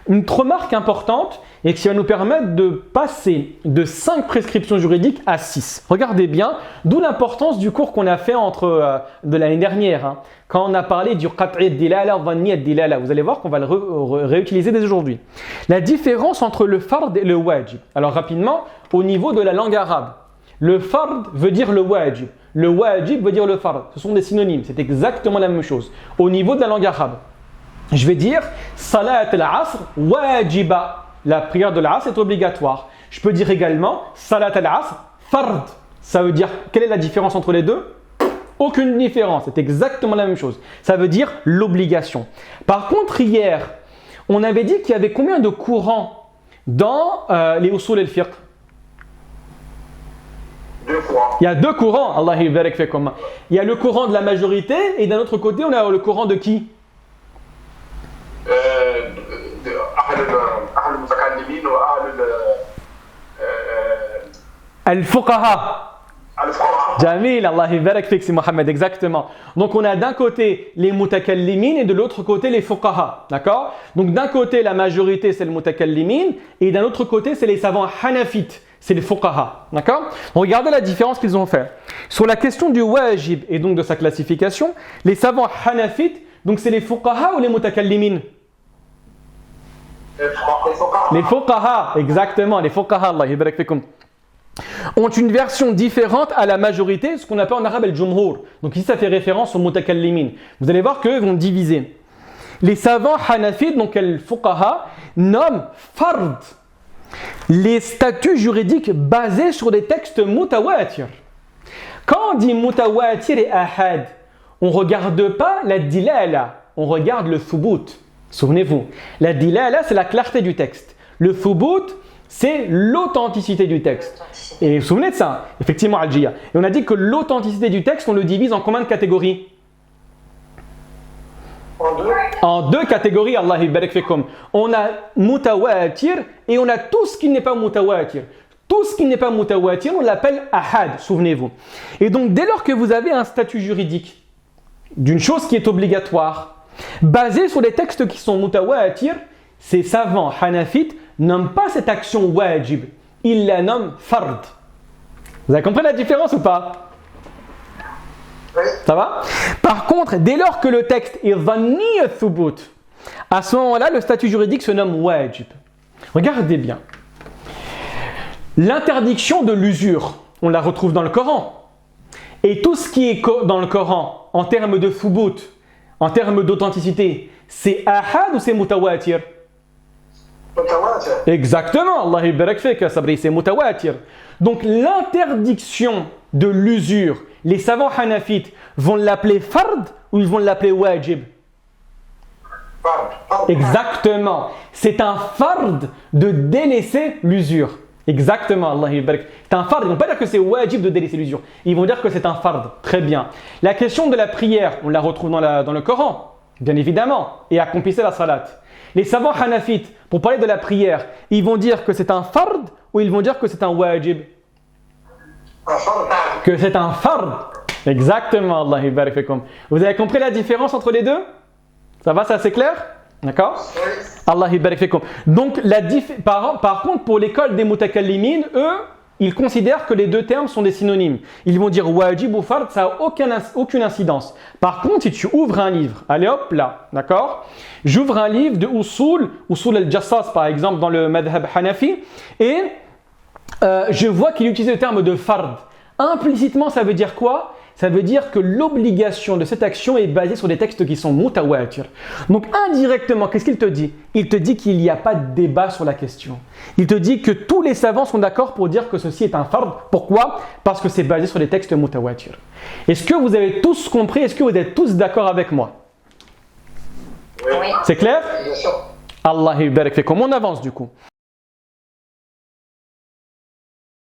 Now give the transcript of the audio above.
Une autre remarque importante et qui va nous permettre de passer de 5 prescriptions juridiques à 6. Regardez bien, d'où l'importance du cours qu'on a fait de l'année dernière, hein, quand on a parlé du qat'i ad-dilala, dhanni ad-dilala. Vous allez voir qu'on va le réutiliser dès aujourd'hui. La différence entre le fard et le wajib. Alors rapidement, au niveau de la langue arabe, le fard veut dire le wajib. Le wajib veut dire le fard. Ce sont des synonymes, c'est exactement la même chose. Au niveau de la langue arabe, je vais dire salat al-asr wajiba. La prière de l'asr est obligatoire. Je peux dire également salat al-asr fard. Ça veut dire, quelle est la différence entre les deux? Aucune différence, c'est exactement la même chose. Ça veut dire l'obligation. Par contre, hier, on avait dit qu'il y avait combien de courants dans les usul al-fiqh? 2 fois. Il y a 2 courants. Allah yabarak fikum. Il y a le courant de la majorité et d'un autre côté, on a le courant de qui? Al-fuqaha. Jamil, Allah yabarak fik, c'est Mohamed, exactement. Donc on a d'un côté les mutakallimin et de l'autre côté les fuqaha, d'accord? Donc d'un côté la majorité c'est le mutakallimin et d'un autre côté c'est les savants hanafites, c'est les fuqaha, d'accord? Regardez la différence qu'ils ont fait. Sur la question du wajib et donc de sa classification, les savants hanafites, donc c'est les fuqaha ou les mutakallimin? Les fuqaha, exactement, les fuqaha, Allah yabarak fikum, ont une version différente à la majorité, ce qu'on appelle en arabe al-jumhur. Donc ici ça fait référence aux mutakallimin. Vous allez voir qu'eux vont diviser. Les savants hanafites, donc al-fuqaha, nomment fard les statuts juridiques basés sur des textes mutawatir. Quand on dit mutawatir et ahad, on ne regarde pas la dilala, on regarde le thubut. Souvenez-vous, la dilala c'est la clarté du texte. Le thubut c'est l'authenticité du texte. Et vous vous souvenez de ça? Effectivement, Al-Jia. Et on a dit que l'authenticité du texte, on le divise en combien de catégories? En 2 catégories, Allah yabarak fikum. On a mutawatir et on a tout ce qui n'est pas mutawatir. Tout ce qui n'est pas mutawatir, on l'appelle ahad, souvenez-vous. Et donc, dès lors que vous avez un statut juridique d'une chose qui est obligatoire, basé sur des textes qui sont mutawatir, ces savants hanafites nomment pas cette action wajib, ils la nomment fard. Vous avez compris la différence ou pas? Oui. Ça va? Par contre, dès lors que le texte est dhanni thubut, à ce moment-là, le statut juridique se nomme wajib. Regardez bien. L'interdiction de l'usure, on la retrouve dans le Coran. Et tout ce qui est dans le Coran, en termes de thubut, en termes d'authenticité, c'est ahad ou c'est mutawatir? Exactement, Allah yabarak fik, Sabri, c'est mutawatir. Donc l'interdiction de l'usure, les savants hanafites vont l'appeler fard ou ils vont l'appeler wajib? Exactement, c'est un fard de délaisser l'usure. Exactement, Allah yabarak. C'est un fard, ils ne vont pas dire que c'est wajib de délaisser l'usure, ils vont dire que c'est un fard. Très bien. La question de la prière, on la retrouve dans le Coran, bien évidemment, et accomplissez la salat. Les savants hanafites, pour parler de la prière, ils vont dire que c'est un fard ou ils vont dire que c'est un wajib? Que c'est un fard. Exactement, Allah yabarak fikum. Vous avez compris la différence entre les deux? Ça va, ça c'est clair? D'accord? Allah yabarak fikum. Donc, par contre, pour l'école des mutakallimin, eux, ils considèrent que les 2 termes sont des synonymes. Ils vont dire wajib ou fard, ça n'a aucune incidence. Par contre, si tu ouvres un livre, allez hop là, d'accord? J'ouvre un livre de usul al-Jassas par exemple dans le madhab hanafi, et je vois qu'il utilise le terme de fard. Implicitement, ça veut dire quoi? Ça veut dire que l'obligation de cette action est basée sur des textes qui sont mutawatir. Donc indirectement, qu'est-ce qu'il te dit? Il te dit qu'il n'y a pas de débat sur la question. Il te dit que tous les savants sont d'accord pour dire que ceci est un fard. Pourquoi? Parce que c'est basé sur des textes mutawatir. Est-ce que vous avez tous compris? Est-ce que vous êtes tous d'accord avec moi? Oui. C'est clair? Bien sûr. Allah yabarak fikum. On avance du coup.